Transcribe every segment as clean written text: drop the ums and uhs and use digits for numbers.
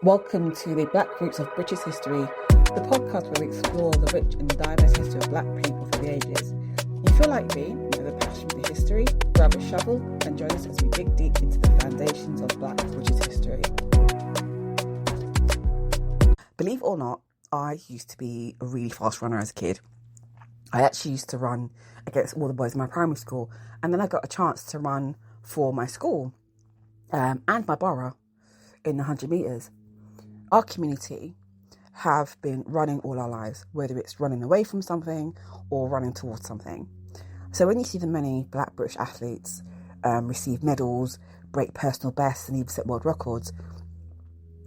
Welcome to the Black Roots of British History, the podcast where we explore the rich and diverse history of Black people through the ages. If you feel like me, you have a passion for history, grab a shovel and join us as we dig deep into the foundations of Black British history. Believe it or not, I used to be a really fast runner as a kid. I actually used to run against all the boys in my primary school, and then I got a chance to run for my school and my borough in the 100 metres. Our community have been running all our lives, whether it's running away from something or running towards something. So when you see the many Black British athletes receive medals, break personal bests and even set world records,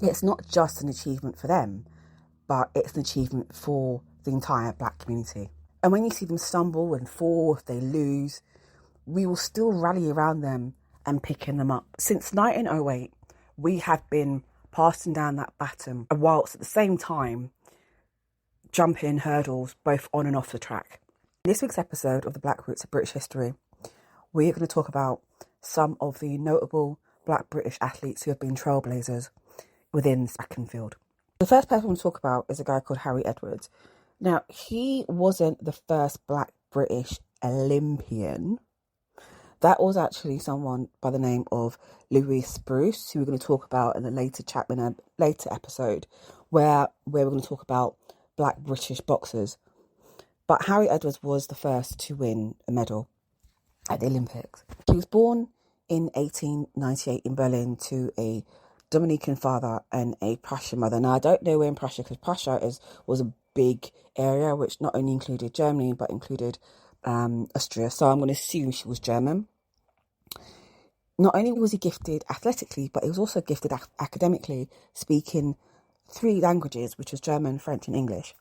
it's not just an achievement for them, but it's an achievement for the entire Black community. And when you see them stumble and fall, if they lose, we will still rally around them and picking them up. Since 1908, we have been passing down that baton, whilst at the same time jumping hurdles both on and off the track. In this week's episode of the Black Roots of British History, we're going to talk about some of the notable Black British athletes who have been trailblazers within the track and field. The first person we're going to talk about is a guy called Harry Edwards. Now, he wasn't the first Black British Olympian. That was actually someone by the name of Louis Bruce, who we're going to talk about in a later episode, where we're going to talk about Black British boxers. But Harry Edwards was the first to win a medal at the Olympics. He was born in 1898 in Berlin to a Dominican father and a Prussian mother. Now, I don't know where in Prussia, because Prussia was a big area which not only included Germany but included Austria, so I'm going to assume she was German. Not only was he gifted athletically, but he was also gifted academically, speaking 3 languages, which was German, French and English.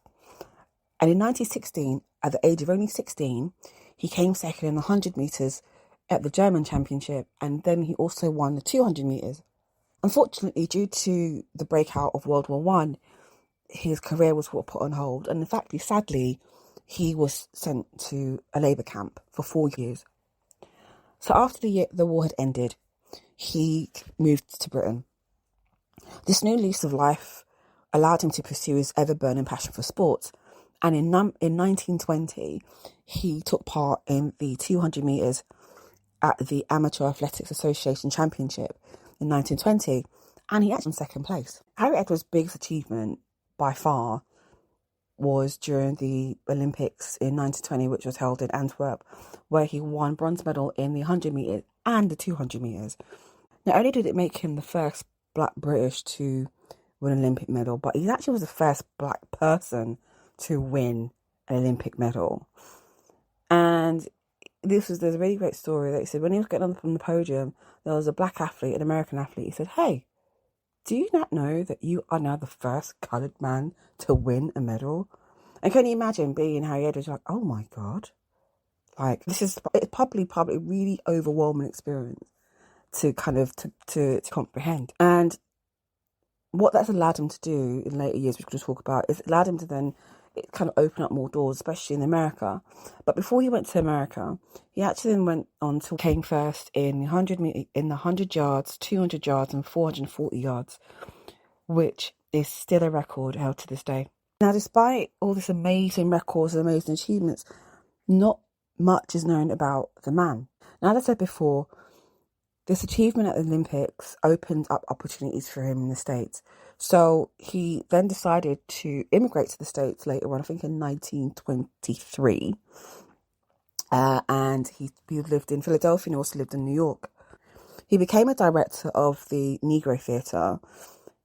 And in 1916, at the age of only 16, he came second in the 100 metres at the German Championship, and then he also won the 200 metres. Unfortunately, due to the breakout of World War I, his career was put on hold, and in fact, sadly, he was sent to a labour camp for 4 years. So after the war had ended, he moved to Britain. This new lease of life allowed him to pursue his ever-burning passion for sports. And in 1920, he took part in the 200 metres at the Amateur Athletics Association Championship in 1920, and he actually in second place. Harry Edwards' biggest achievement by far was during the Olympics in 1920, which was held in Antwerp, where he won bronze medal in the 100 metres and the 200 metres. Not only did it make him the first Black British to win an Olympic medal, but he actually was the first Black person to win an Olympic medal. And there's a really great story that he said when he was getting on from the podium, there was a Black athlete, an American athlete. He said, "Hey, do you not know that you are now the first coloured man to win a medal?" And can you imagine being Harry Edwards, like, oh my God. Like, it's probably a really overwhelming experience to kind of to comprehend. And what that's allowed him to do in later years, which we're going to talk about, is it allowed him to then kind of open up more doors, especially in America. But before he went to America, he actually then went on to came first in the 100 yards, 200 yards and 440 yards, which is still a record held to this day. Now, despite all this amazing records and amazing achievements, not much is known about the man. Now, as I said before, this achievement at the Olympics opened up opportunities for him in the States. So he then decided to immigrate to the States later on, I think in 1923. And he lived in Philadelphia and also lived in New York. He became a director of the Negro Theatre.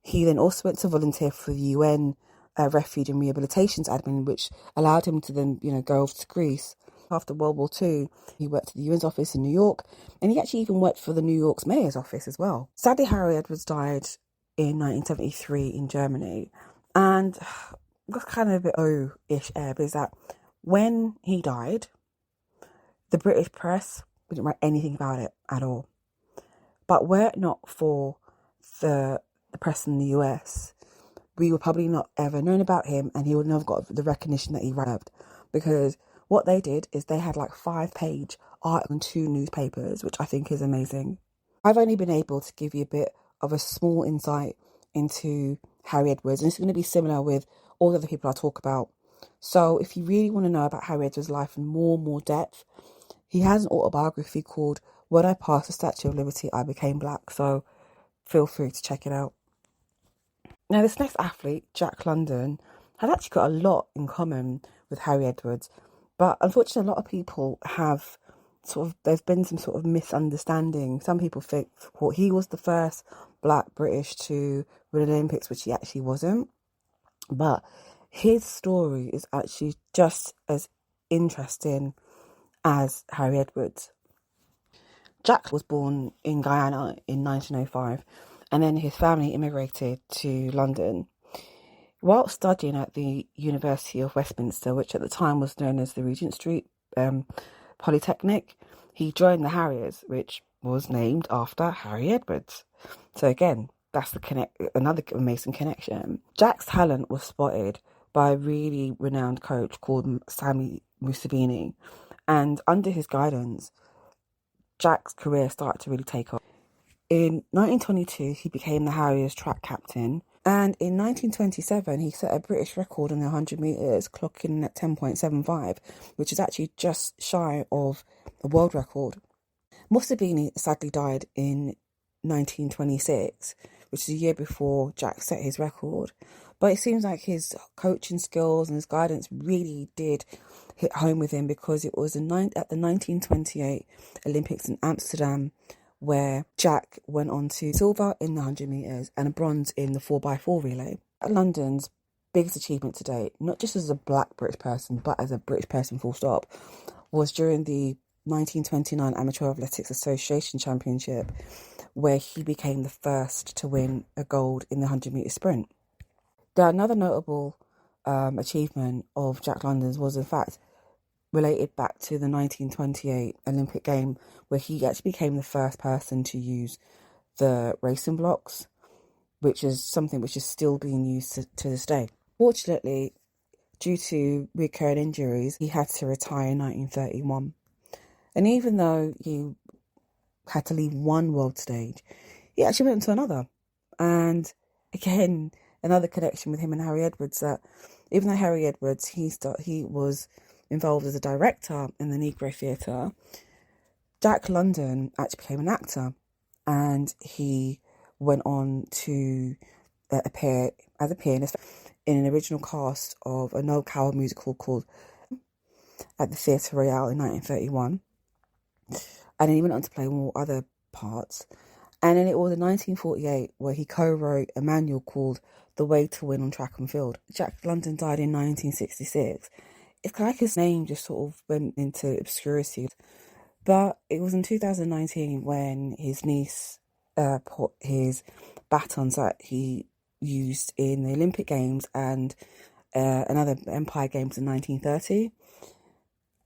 He then also went to volunteer for the UN Refuge and Rehabilitations Admin, which allowed him to then, go off to Greece. After World War II, he worked at the UN's office in New York, and he actually even worked for the New York's mayor's office as well. Sadly, Harry Edwards died in 1973 in Germany, and got kind of a bit ish air, is that when he died, the British press didn't write anything about it at all. But were it not for the press in the US, we would probably not ever known about him, and he would never got the recognition that he deserved, because what they did is they had like 5-page article in 2 newspapers, which I think is amazing. I've only been able to give you a bit of a small insight into Harry Edwards, and it's going to be similar with all the other people I talk about. So if you really want to know about Harry Edwards' life in more depth, he has an autobiography called When I Passed the Statue of Liberty, I Became Black. So feel free to check it out. Now, this next athlete, Jack London, had actually got a lot in common with Harry Edwards. But unfortunately, a lot of people have there's been some sort of misunderstanding. Some people think he was the first black British to win the Olympics, which he actually wasn't. But his story is actually just as interesting as Harry Edwards. Jack was born in Guyana in 1905, and then his family immigrated to London. While studying at the University of Westminster, which at the time was known as the Regent Street Polytechnic, he joined the Harriers, which was named after Harry Edwards. So again, that's another amazing connection. Jack's talent was spotted by a really renowned coach called Sammy Musabini, and under his guidance, Jack's career started to really take off. In 1922, he became the Harriers track captain, and in 1927, he set a British record on the 100 metres, clocking at 10.75, which is actually just shy of a world record. Musabini sadly died in 1926, which is a year before Jack set his record. But it seems like his coaching skills and his guidance really did hit home with him, because it was at the 1928 Olympics in Amsterdam where Jack went on to silver in the 100 metres and a bronze in the 4x4 relay. London's biggest achievement to date, not just as a black British person, but as a British person full stop, was during the 1929 Amateur Athletics Association Championship, where he became the first to win a gold in the 100 metre sprint. Now, another notable achievement of Jack London's was in fact related back to the 1928 Olympic game, where he actually became the first person to use the racing blocks, which is something which is still being used to this day. Fortunately, due to recurring injuries, he had to retire in 1931. And even though he had to leave one world stage, he actually went to another. And again, another connection with him and Harry Edwards, that even though Harry Edwards, he was involved as a director in the Negro Theatre, Jack London actually became an actor, and he went on to appear as a pianist in an original cast of a Noel Coward musical called at the Theatre Royale in 1931. And then he went on to play more other parts. And then it was in 1948 where he co-wrote a manual called The Way to Win on Track and Field. Jack London died in 1966. It's like his name just sort of went into obscurity. But it was in 2019 when his niece put his batons that he used in the Olympic Games and another Empire Games in 1930.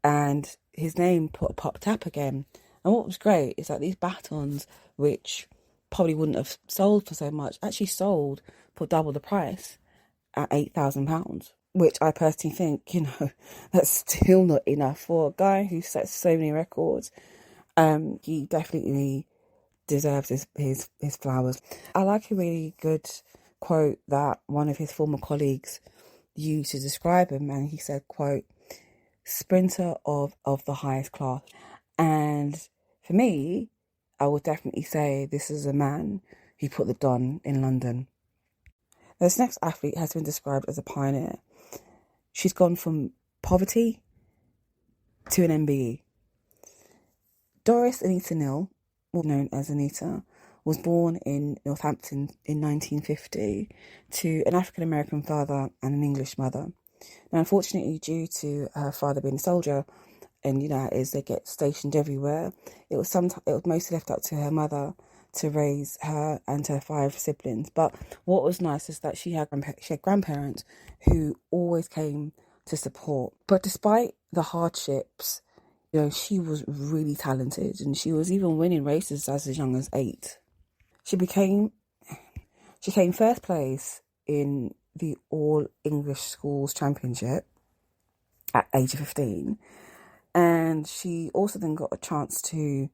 And his name popped up again. And what was great is that these batons, which probably wouldn't have sold for so much, actually sold for double the price at £8,000. Which I personally think, that's still not enough for a guy who sets so many records. He definitely deserves his flowers. I like a really good quote that one of his former colleagues used to describe him, and he said, quote, "Sprinter of the highest class." And for me, I would definitely say this is a man who put the Don in London. This next athlete has been described as a pioneer. She's gone from poverty to an MBE. Doris Anita Neal, known as Anita, was born in Northampton in 1950 to an African-American father and an English mother. Now, unfortunately, due to her father being a soldier, and as they get stationed everywhere, it was mostly left up to her mother to raise her and her 5 siblings. But what was nice is that she had grandparents who always came to support. But despite the hardships, she was really talented, and she was even winning races as young as 8. She came first place in the All English Schools Championship at age of 15. And she also then got a chance to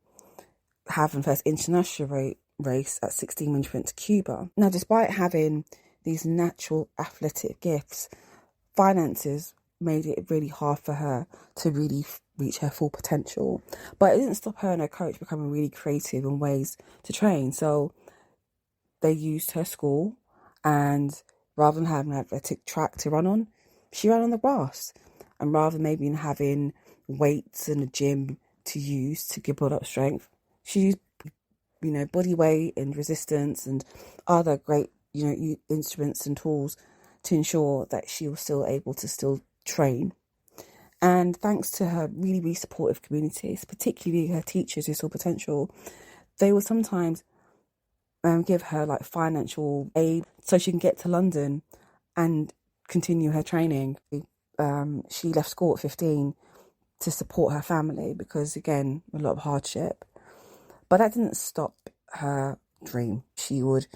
have her first international race at 16 when she went to Cuba. Now, despite having these natural athletic gifts, finances made it really hard for her to really reach her full potential. But it didn't stop her and her coach becoming really creative in ways to train. So they used her school, and rather than having an athletic track to run on, she ran on the grass. And rather than maybe having weights in the gym to use to build up strength, she used, body weight and resistance and other great, instruments and tools to ensure that she was still able to still train. And thanks to her really, really supportive communities, particularly her teachers who saw potential, they would sometimes give her like financial aid so she can get to London and continue her training. She left school at 15 to support her family because, again, a lot of hardship. But that didn't stop her dream. She would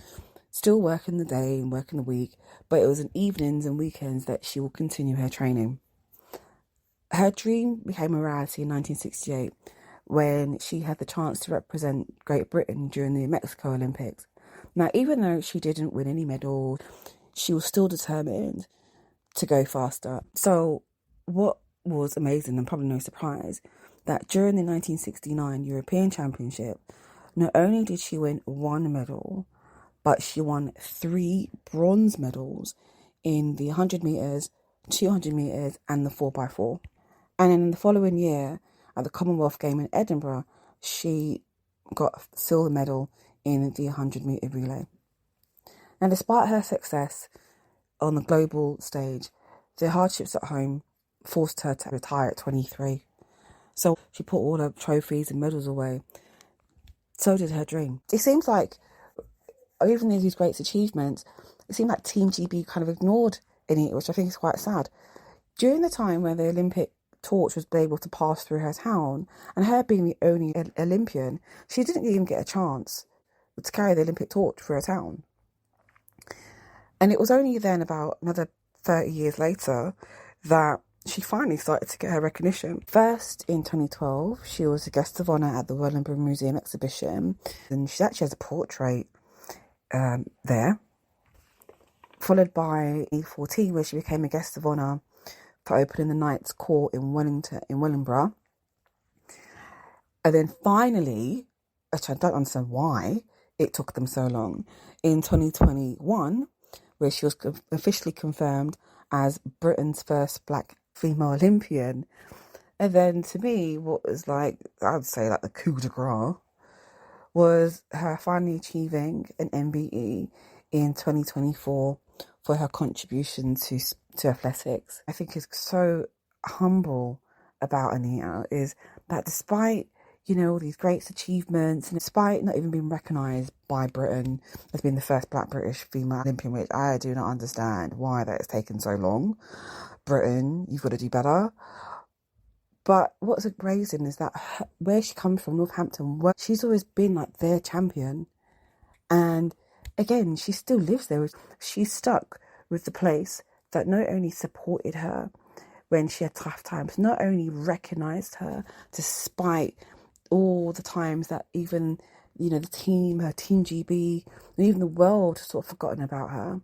still work in the day and work in the week, but it was in evenings and weekends that she would continue her training. Her dream became a reality in 1968 when she had the chance to represent Great Britain during the Mexico Olympics. Now, even though she didn't win any medals, she was still determined to go faster. So what was amazing, and probably no surprise, that during the 1969 European Championship, not only did she win 1 medal, but she won 3 bronze medals in the 100 metres, 200 metres and the 4x4. And in the following year, at the Commonwealth Game in Edinburgh, she got a silver medal in the 100-metre relay. Now, despite her success on the global stage, the hardships at home forced her to retire at 23. So she put all her trophies and medals away. So did her dream. It seems like, even these great achievements, it seemed like Team GB kind of ignored Anita, which I think is quite sad. During the time when the Olympic torch was able to pass through her town, and her being the only Olympian, she didn't even get a chance to carry the Olympic torch through her town. And it was only then, about another 30 years later, that she finally started to get her recognition. First, in 2012, she was a guest of honour at the Wellingborough Museum exhibition, and she actually has a portrait there, followed by E14, where she became a guest of honour for opening the Knights Court in Wellingborough. And then finally, which I don't understand why it took them so long, in 2021, where she was officially confirmed as Britain's first black female Olympian. And then to me, what was like, I would say like the coup de grace, was her finally achieving an MBE in 2024 for her contribution to athletics. I think is so humble about Anita is that despite, all these great achievements, and despite not even being recognised by Britain as being the first black British female Olympian, which I do not understand why that has taken so long. Britain, you've got to do better. But what's amazing is that where she comes from, Northampton, where she's always been like their champion. And again, she still lives there. She's stuck with the place that not only supported her when she had tough times, not only recognised her despite all the times that even, the team, her Team GB, and even the world has sort of forgotten about her.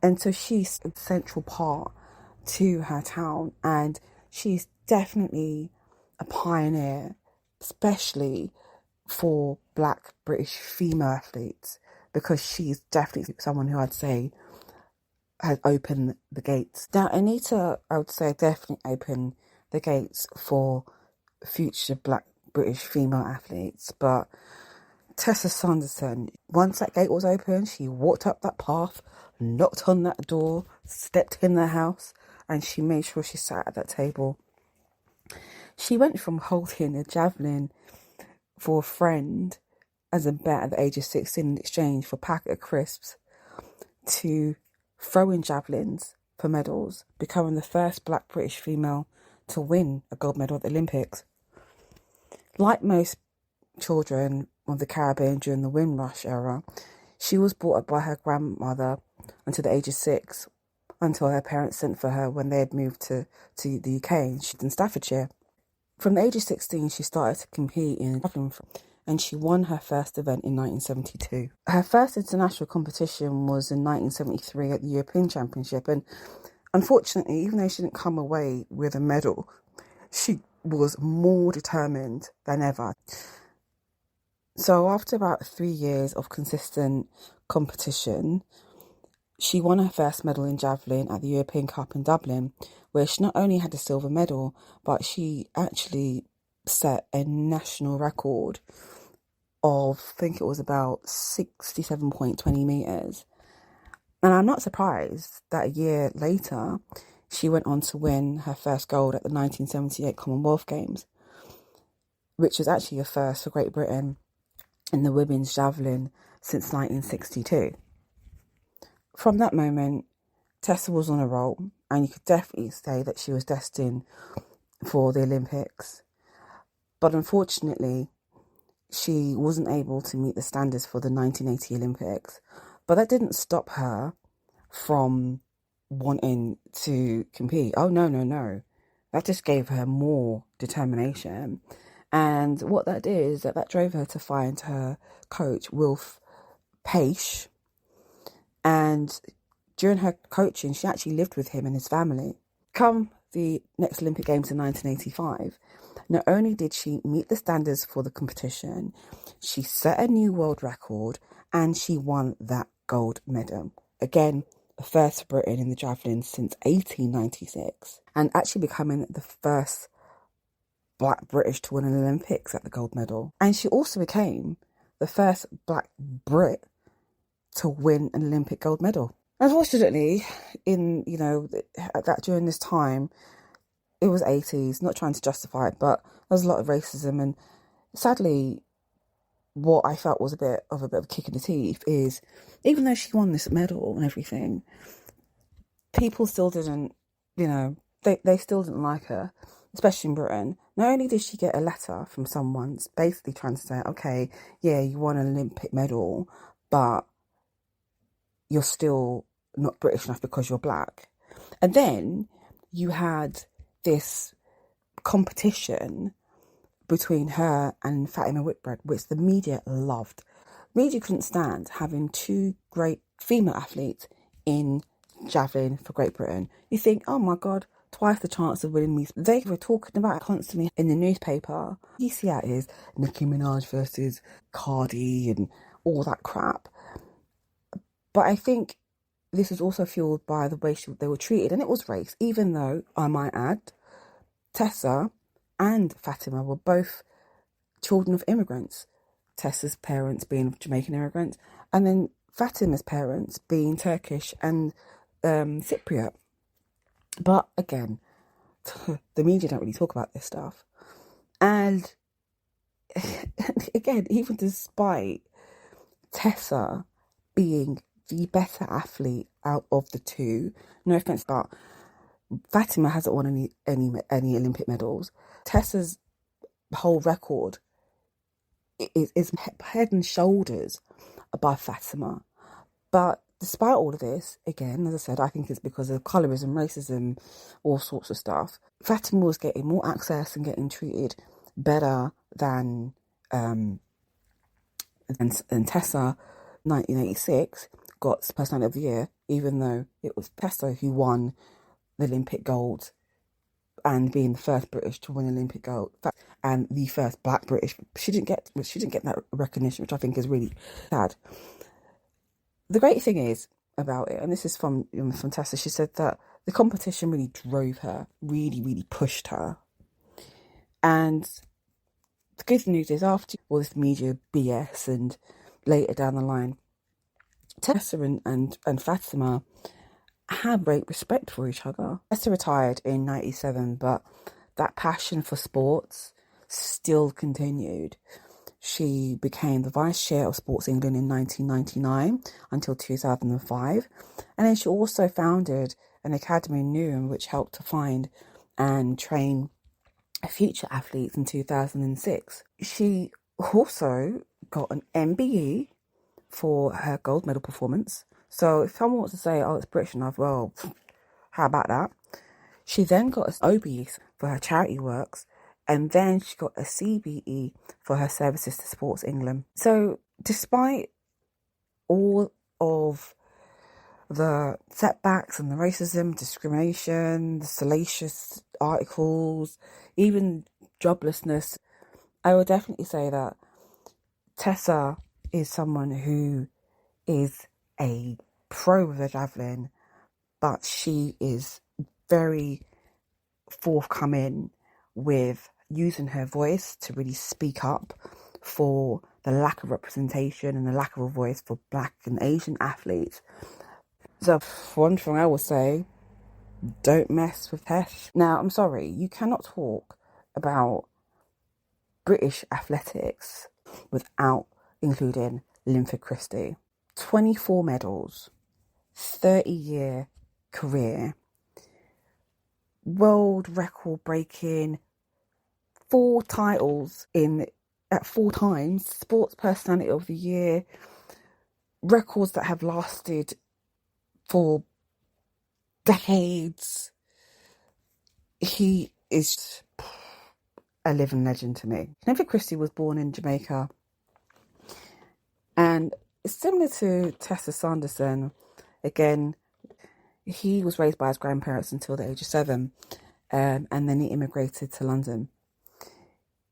And so she's a central part to her town, and she's definitely a pioneer, especially for black British female athletes, because she's definitely someone who I'd say has opened the gates. Now, Anita, I would say, definitely opened the gates for future black British female athletes, but Tessa Sanderson, once that gate was open, she walked up that path, knocked on that door, stepped in the house, and she made sure she sat at that table. She went from holding a javelin for a friend as a bet at the age of 16 in exchange for a packet of crisps to throwing javelins for medals, becoming the first black British female to win a gold medal at the Olympics. Like most children of the Caribbean during the Windrush era, she was brought up by her grandmother until the age of 6, until her parents sent for her when they had moved to the UK, and she's in Staffordshire. From the age of 16, she started to compete in javelin, and she won her first event in 1972. Her first international competition was in 1973 at the European Championship, and unfortunately, even though she didn't come away with a medal, she was more determined than ever. So after about 3 years of consistent competition, she won her first medal in javelin at the European Cup in Dublin, where she not only had a silver medal, but she actually set a national record of, I think it was about 67.20 metres. And I'm not surprised that a year later, she went on to win her first gold at the 1978 Commonwealth Games, which was actually a first for Great Britain in the women's javelin since 1962. From that moment, Tessa was on a roll, and you could definitely say that she was destined for the Olympics. But unfortunately, she wasn't able to meet the standards for the 1980 Olympics. But that didn't stop her from wanting to compete. Oh, no. That just gave her more determination. And what that did is that drove her to find her coach, Wilf Paish. And during her coaching, she actually lived with him and his family. Come the next Olympic Games in 1985, not only did she meet the standards for the competition, she set a new world record and she won that gold medal. Again, the first for Britain in the javelin since 1896, and actually becoming the first Black British to win an Olympics at the gold medal. And she also became the first Black Brit to win an Olympic gold medal. Unfortunately, in during this time, it was 80s. Not trying to justify it, but there was a lot of racism, and sadly, what I felt was a bit of a kick in the teeth is, even though she won this medal and everything, people still didn't, they still didn't like her, especially in Britain. Not only did she get a letter from someone basically trying to say, okay, yeah, you won an Olympic medal, but you're still not British enough because you're black. And then you had this competition between her and Fatima Whitbread, which the media loved. Media couldn't stand having two great female athletes in javelin for Great Britain. You think, oh my God, twice the chance of winning these. They were talking about it constantly in the newspaper. You see how it is, Nicki Minaj versus Cardi and all that crap. But I think this was also fueled by the way they were treated, and it was race, even though, I might add, Tessa and Fatima were both children of immigrants. Tessa's parents being Jamaican immigrants, and then Fatima's parents being Turkish and Cypriot. But again, the media don't really talk about this stuff. And again, even despite Tessa being the better athlete out of the two, no offense, but Fatima hasn't won any Olympic medals. Tessa's whole record is head and shoulders above Fatima. But despite all of this, again, as I said, I think it's because of colorism, racism, all sorts of stuff. Fatima was getting more access and getting treated better than Tessa. 1986 got Personality of the Year, even though it was Tessa who won the Olympic gold and being the first British to win Olympic gold and the first Black British. She didn't get that recognition, which I think is really sad. The great thing is about it, and this is from Tessa, she said that the competition really drove her, really pushed her. And the good news is, after all this media BS and later down the line, Tessa and Fatima had great respect for each other. Tessa retired in 97, but that passion for sports still continued. She became the vice chair of Sports England in 1999 until 2005. And then she also founded an academy in Newham, which helped to find and train future athletes in 2006. She also got an MBE for her gold medal performance. So if someone wants to say, oh, it's British enough, well, how about that? She then got an OBE for her charity works and then she got a CBE for her services to Sports England. So despite all of the setbacks and the racism, discrimination, the salacious articles, even joblessness, I would definitely say that Tessa is someone who is a pro with the javelin, but she is very forthcoming with using her voice to really speak up for the lack of representation and the lack of a voice for Black and Asian athletes. So one thing I will say, don't mess with Tess. Now, I'm sorry, you cannot talk about British athletics without including Linford Christie. 24 medals, 30-year career, world record breaking, 4 titles at 4 times, sports personality of the year, records that have lasted for decades. He is a living legend to me. Linford Christie was born in Jamaica, and similar to Tessa Sanderson, again, he was raised by his grandparents until the age of 7, and then he immigrated to London.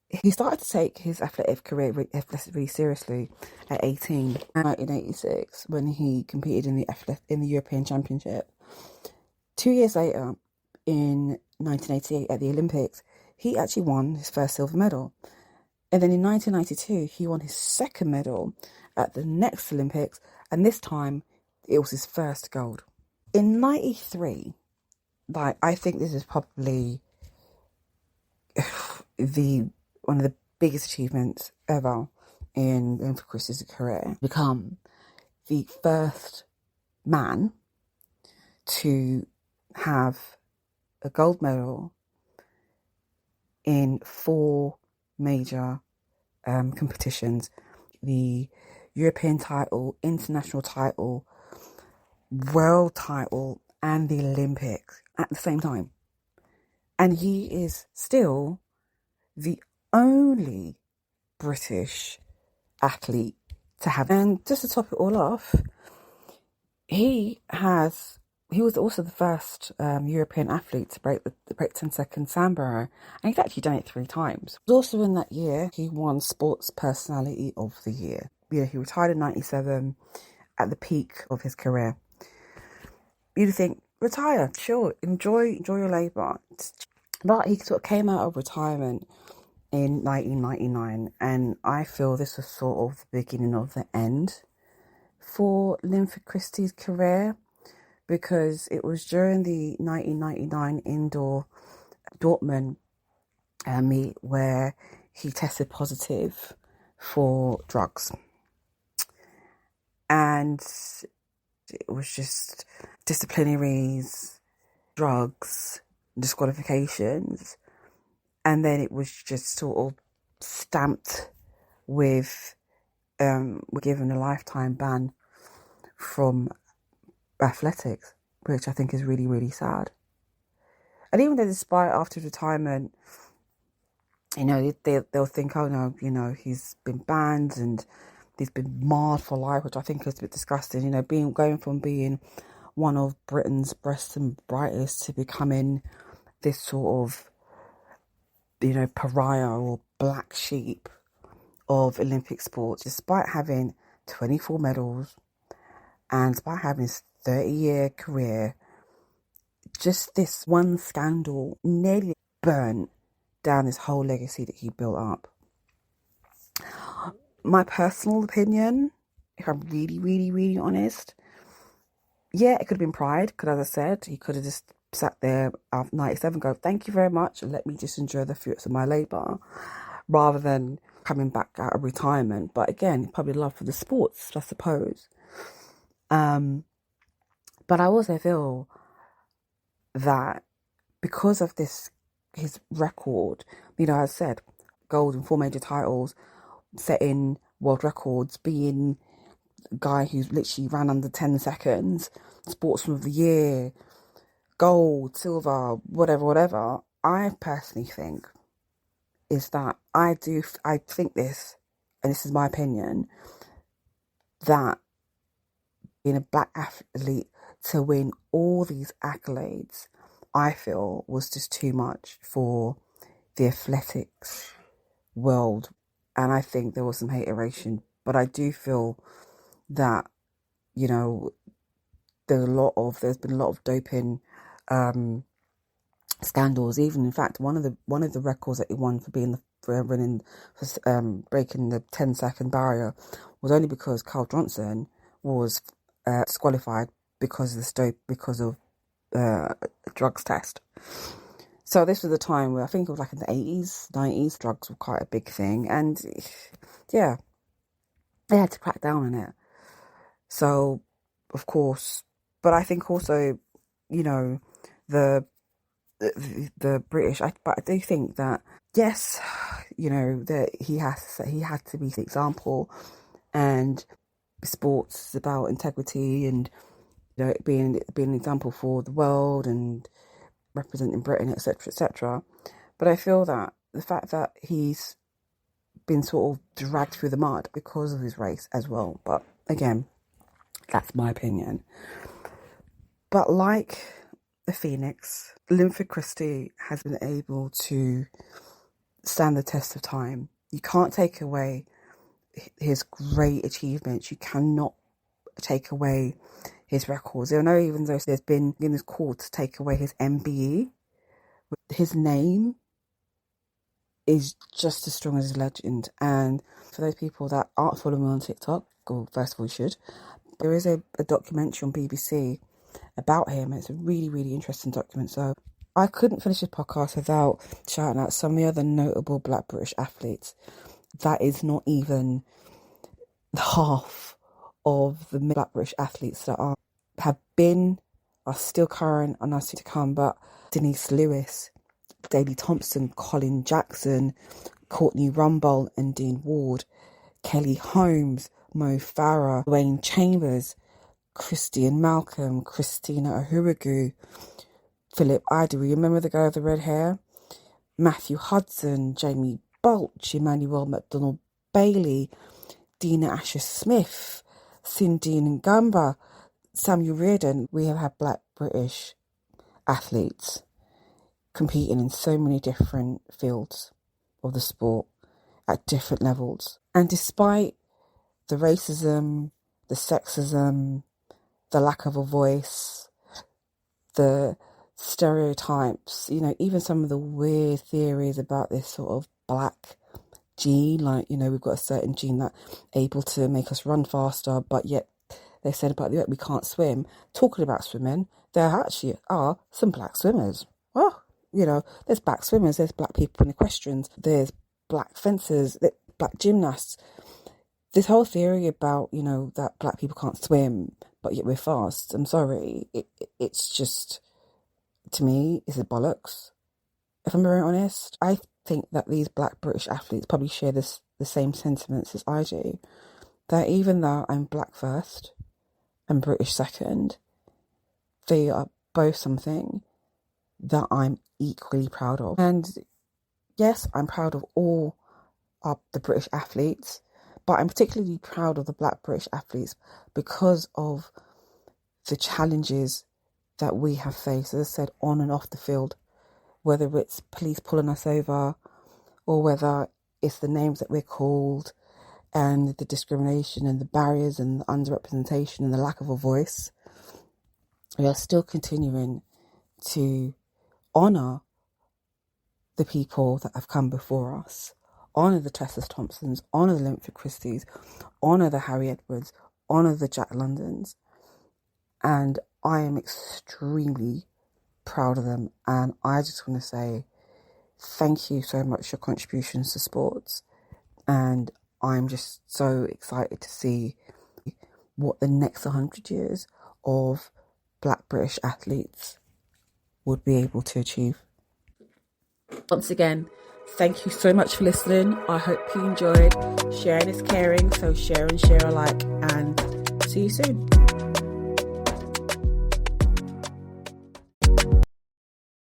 He started to take his athletic career really seriously at 18 in 1986 when he competed in the European Championship. 2 years later, in 1988 at the Olympics, he actually won his first silver medal. And then in 1992, he won his second medal at the next Olympics, and this time it was his first gold. In 93, I think this is probably one of the biggest achievements ever in Linford Christie's career, become the first man to have a gold medal in 4 major competitions: the European title, international title, world title, and the Olympics at the same time. And he is still the only British athlete to have. And just to top it all off, he was also the first European athlete to break 10-second sandbar, and he's actually done it 3 times. Also in that year, he won Sports Personality of the Year. He retired in 97 at the peak of his career. You'd think, retire, sure, enjoy your labour. But he sort of came out of retirement in 1999, and I feel this was sort of the beginning of the end for Linford Christie's career, because it was during the 1999 indoor Dortmund meet where he tested positive for drugs. And it was just disciplinaries, drugs, disqualifications, and then it was just sort of stamped with given a lifetime ban from athletics, which I think is really, really sad. And even though despite after retirement, they'll think, oh no, he's been banned and he's been marred for life, which I think is a bit disgusting. Going from being one of Britain's best and brightest to becoming this sort of, pariah or black sheep of Olympic sports, despite having 24 medals and despite having his 30-year career. Just this one scandal nearly burnt down this whole legacy that he built up. My personal opinion, if I'm really, really, really honest, yeah, it could have been pride, because as I said, he could have just sat there after 97 and go, thank you very much, and let me just enjoy the fruits of my labour, rather than coming back out of retirement. But again, probably love for the sports, I suppose. But I also feel that because of his record, as I said, gold in 4 major titles, setting world records, being a guy who's literally ran under 10 seconds, sportsman of the year, gold, silver, whatever, I personally think is that I think this, and this is my opinion, that being a black athlete to win all these accolades, I feel was just too much for the athletics world. And I think there was some hateration, but I do feel that, you know, there's been a lot of doping scandals. Even in fact, one of the records that he won for breaking the 10-second barrier was only because Carl Johnson was disqualified because of a drugs test. So this was a time where I think it was like in the 80s, 90s, drugs were quite a big thing, and yeah, they had to crack down on it. So, of course, but I think also, you know, the British, but I do think that, yes, you know, that he had to be the example, and sports is about integrity and, you know, being an example for the world and representing Britain, etc., etc. But I feel that the fact that he's been sort of dragged through the mud because of his race as well. But again, that's my opinion. But like the Phoenix, Linford Christie has been able to stand the test of time. You can't take away his great achievements. You cannot take away his records. I know even though there's been in this call to take away his MBE, his name is just as strong as his legend. And for those people that aren't following me on TikTok, well, first of all, you should. There is a documentary on BBC about him. It's a really, really interesting document. So I couldn't finish this podcast without shouting out some of the other notable Black British athletes. That is not even half of the Black British athletes that are still current and are still to come. But Denise Lewis, Daley Thompson, Colin Jackson, Courtney Rumble and Dean Ward, Kelly Holmes, Mo Farah, Wayne Chambers, Christie Malcolm, Christina Ohurugu, Philip Idory, remember the guy with the red hair? Matthew Hudson, Jamie Bulch, Emmanuel McDonald Bailey, Dina Asher Smith, Cindy Ngamba, Samuel Reardon. We have had Black British athletes competing in so many different fields of the sport at different levels. And despite the racism, the sexism, the lack of a voice, the stereotypes, you know, even some of the weird theories about this sort of black gene, like, you know, we've got a certain gene that able to make us run faster, but yet they said about we can't swim. Talking about swimming, there actually are some black swimmers. Oh, you know, there's black swimmers, there's black people in equestrians, there's black fencers, black gymnasts. This whole theory about, you know, that black people can't swim, but yet we're fast, I'm sorry, it's just, to me, it's a bollocks. If I'm very honest, I think that these Black British athletes probably share the same sentiments as I do. That even though I'm Black first and British second, they are both something that I'm equally proud of. And yes, I'm proud of all of the British athletes, but I'm particularly proud of the Black British athletes because of the challenges that we have faced, as I said, on and off the field, whether it's police pulling us over or whether it's the names that we're called and the discrimination and the barriers and the underrepresentation and the lack of a voice. We are still continuing to honour the people that have come before us, honour the Tessa Thompsons, honour the Linford Christies, honour the Harry Edwards, honour the Jack Londons. And I am extremely proud of them. And I just want to say thank you so much for your contributions to sports. And I'm just so excited to see what the next 100 years of Black British athletes would be able to achieve. Once again, thank you so much for listening. I hope you enjoyed. Sharing is caring, so share and share alike. And see you soon.